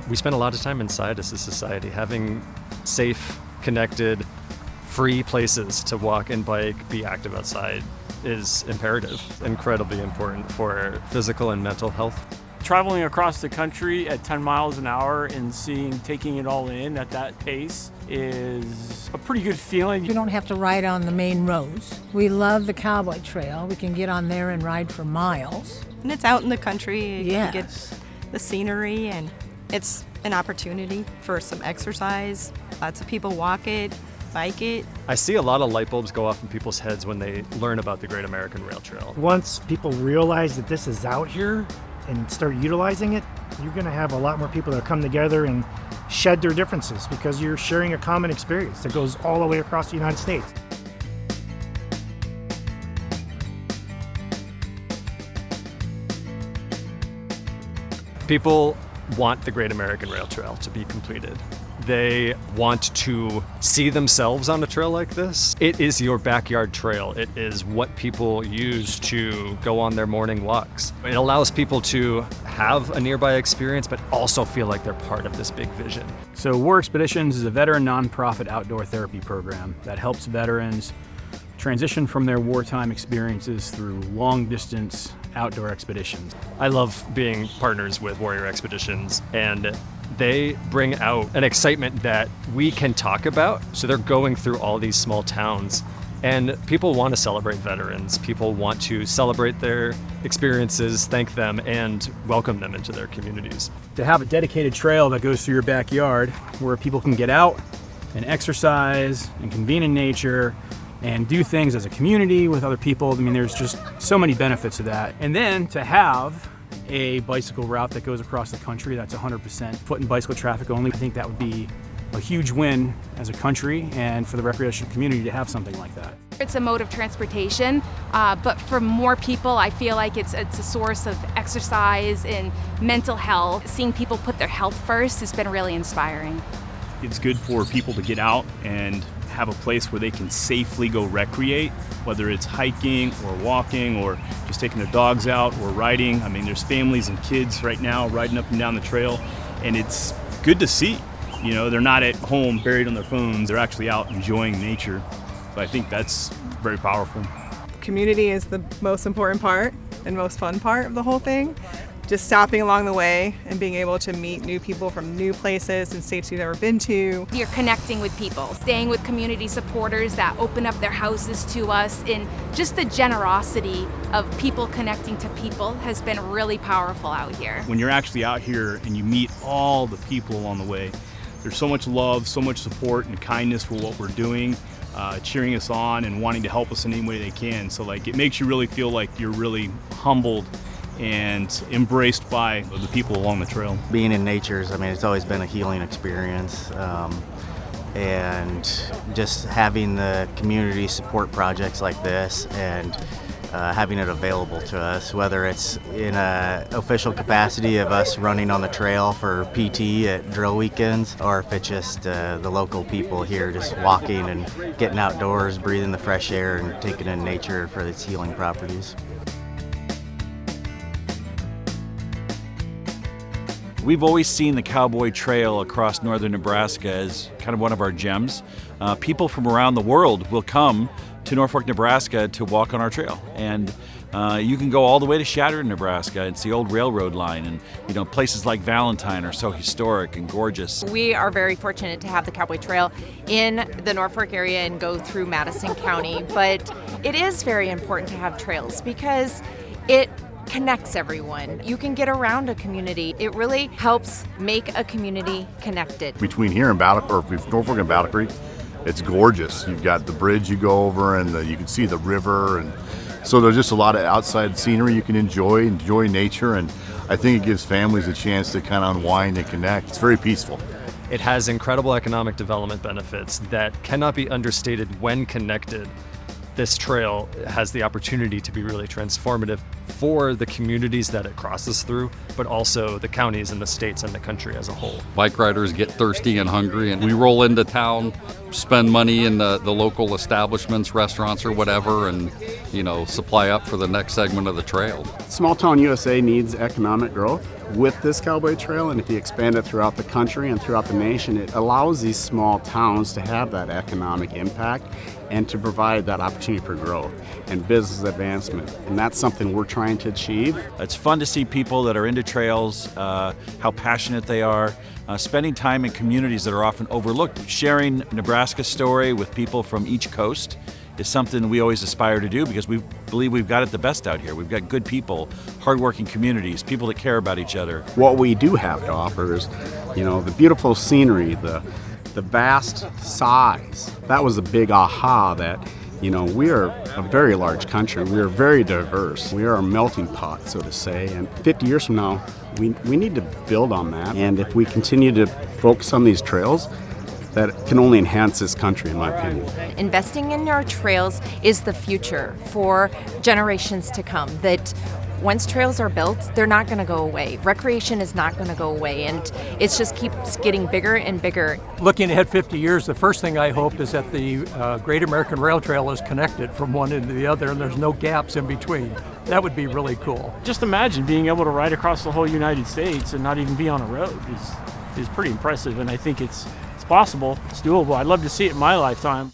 We spend a lot of time inside as a society. Having safe, connected, free places to walk and bike, be active outside is imperative, incredibly important for physical and mental health. Traveling across the country at 10 miles an hour and taking it all in at that pace is a pretty good feeling. You don't have to ride on the main roads. We love the Cowboy Trail. We can get on there and ride for miles. And it's out in the country. Yes. You get the scenery, and it's an opportunity for some exercise. Lots of people walk it, bike it. I see a lot of light bulbs go off in people's heads when they learn about the Great American Rail Trail. Once people realize that this is out here and start utilizing it, you're going to have a lot more people that come together and shed their differences because you're sharing a common experience that goes all the way across the United States. People want the Great American Rail Trail to be completed. They want to see themselves on a trail like this. It is your backyard trail. It is what people use to go on their morning walks. It allows people to have a nearby experience, but also feel like they're part of this big vision. So War Expeditions is a veteran nonprofit outdoor therapy program that helps veterans transition from their wartime experiences through long-distance outdoor expeditions. I love being partners with Warrior Expeditions, and they bring out an excitement that we can talk about. So they're going through all these small towns, and people want to celebrate veterans. People want to celebrate their experiences, thank them, and welcome them into their communities. To have a dedicated trail that goes through your backyard where people can get out and exercise and convene in nature and do things as a community with other people. I mean, there's just so many benefits to that. And then to have a bicycle route that goes across the country that's 100% foot and bicycle traffic only, I think that would be a huge win as a country and for the recreation community to have something like that. It's a mode of transportation, but for more people, I feel like it's a source of exercise and mental health. Seeing people put their health first has been really inspiring. It's good for people to get out and have a place where they can safely go recreate, whether it's hiking or walking or just taking their dogs out or riding. I mean, there's families and kids right now riding up and down the trail, and it's good to see. You know, they're not at home buried on their phones, they're actually out enjoying nature. So I think that's very powerful. Community is the most important part and most fun part of the whole thing. Just stopping along the way and being able to meet new people from new places and states you've never been to. You're connecting with people, staying with community supporters that open up their houses to us, and just the generosity of people connecting to people has been really powerful out here. When you're actually out here and you meet all the people along the way, there's so much love, so much support and kindness for what we're doing, cheering us on and wanting to help us in any way they can. So like, it makes you really feel like you're really humbled and embraced by the people along the trail. Being in nature's, I mean, it's always been a healing experience, and just having the community support projects like this and having it available to us, whether it's in a official capacity of us running on the trail for PT at drill weekends, or if it's just the local people here just walking and getting outdoors, breathing the fresh air and taking in nature for its healing properties. We've always seen the Cowboy Trail across northern Nebraska as kind of one of our gems. People from around the world will come to Norfolk, Nebraska to walk on our trail. And you can go all the way to Chadron, Nebraska. It's the old railroad line, and you know, places like Valentine are so historic and gorgeous. We are very fortunate to have the Cowboy Trail in the Norfolk area and go through Madison County, but it is very important to have trails because it connects everyone. You can get around a community. It really helps make a community connected. Between here and Norfolk and Battle Creek, it's gorgeous. You've got the bridge you go over, and you can see the river, and so there's just a lot of outside scenery you can enjoy nature, and I think it gives families a chance to kind of unwind and connect. It's very peaceful. It has incredible economic development benefits that cannot be understated when connected. This trail has the opportunity to be really transformative for the communities that it crosses through, but also the counties and the states and the country as a whole. Bike riders get thirsty and hungry, and we roll into town, spend money in the local establishments, restaurants or whatever, and supply up for the next segment of the trail. Small Town USA needs economic growth with this Cowboy Trail, and if you expand it throughout the country and throughout the nation, it allows these small towns to have that economic impact and to provide that opportunity for growth and business advancement. And that's something we're trying to achieve. It's fun to see people that are into trails, how passionate they are, spending time in communities that are often overlooked. Sharing Nebraska's story with people from each coast is something we always aspire to do because we believe we've got it the best out here. We've got good people, hardworking communities, people that care about each other. What we do have to offer is, the beautiful scenery, the vast size. That was a big aha that, we are a very large country. We are very diverse. We are a melting pot, so to say. And 50 years from now, we need to build on that. And if we continue to focus on these trails, that can only enhance this country, in my opinion. Investing in our trails is the future for generations to come. That once trails are built, they're not going to go away. Recreation is not going to go away, and it just keeps getting bigger and bigger. Looking ahead 50 years, the first thing I hope is that the Great American Rail Trail is connected from one end to the other, and there's no gaps in between. That would be really cool. Just imagine being able to ride across the whole United States and not even be on a road is pretty impressive, and I think it's possible. It's doable. I'd love to see it in my lifetime.